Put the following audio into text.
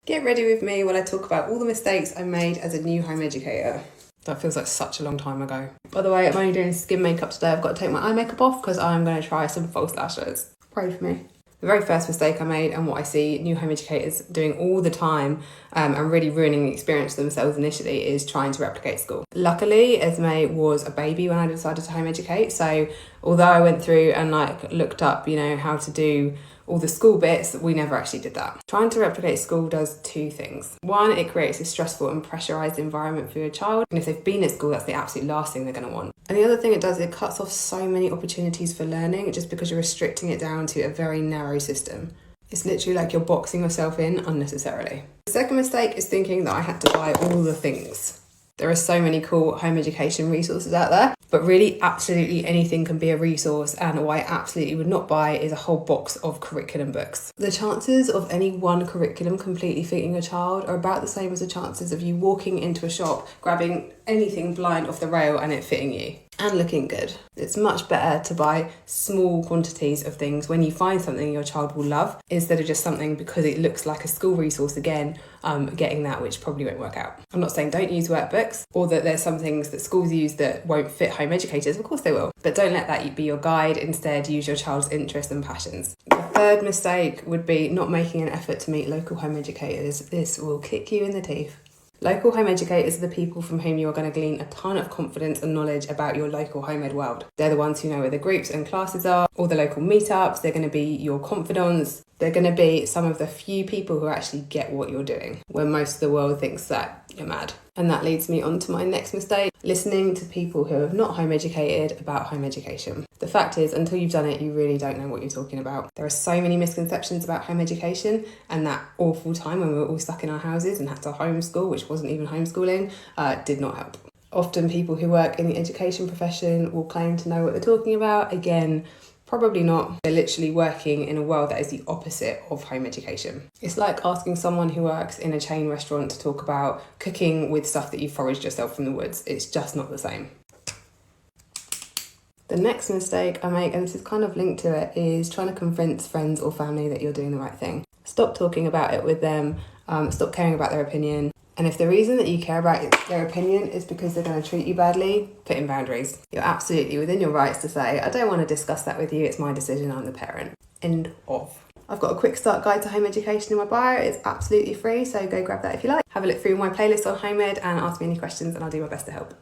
Get ready with me while I talk about all the mistakes I made as a new home educator. That feels like such a long time ago. By the way, I'm only doing skin makeup today. I've got to take my eye makeup off because I'm going to try some false lashes. Pray for me. The very first mistake I made, and what I see new home educators doing all the time and really ruining the experience for themselves initially, is trying to replicate school. Luckily, Esme was a baby when I decided to home educate, so although I went through and looked up, how to do all the school bits, we never actually did that. Trying to replicate school does two things. One, it creates a stressful and pressurised environment for your child, and if they've been at school, that's the absolute last thing they're going to want. And the other thing it does, it cuts off so many opportunities for learning just because you're restricting it down to a very narrow system. It's literally like you're boxing yourself in unnecessarily. The second mistake is thinking that I had to buy all the things. There are so many cool home education resources out there, but really absolutely anything can be a resource, and what I absolutely would not buy is a whole box of curriculum books. The chances of any one curriculum completely fitting your child are about the same as the chances of you walking into a shop, grabbing anything blind off the rail and it fitting you and looking good. It's much better to buy small quantities of things when you find something your child will love, instead of just something because it looks like a school resource again, getting that which probably won't work out. I'm not saying don't use workbooks or that there's some things that schools use that won't fit home educators. Of course they will, but don't let that be your guide. Instead, use your child's interests and passions. The third mistake would be not making an effort to meet local home educators. This will kick you in the teeth. Local home educators are the people from whom you are going to glean a ton of confidence and knowledge about your local home ed world. They're the ones who know where the groups and classes are, all the local meetups. They're going to be your confidants. They're going to be some of the few people who actually get what you're doing, when most of the world thinks that you're mad. And that leads me on to my next mistake, listening to people who have not home educated about home education. The fact is, until you've done it, you really don't know what you're talking about. There are so many misconceptions about home education, and that awful time when we were all stuck in our houses and had to homeschool, which wasn't even homeschooling, did not help. Often people who work in the education profession will claim to know what they're talking about. Again, probably not. They're literally working in a world that is the opposite of home education. It's like asking someone who works in a chain restaurant to talk about cooking with stuff that you foraged yourself from the woods. It's just not the same. The next mistake I make, and this is kind of linked to it, is trying to convince friends or family that you're doing the right thing. Stop talking about it with them, stop caring about their opinion. And if the reason that you care about their opinion is because they're going to treat you badly, put in boundaries. You're absolutely within your rights to say, I don't want to discuss that with you, it's my decision, I'm the parent. End of. I've got a quick start guide to home education in my bio. It's absolutely free, so go grab that if you like. Have a look through my playlist on home ed and ask me any questions and I'll do my best to help.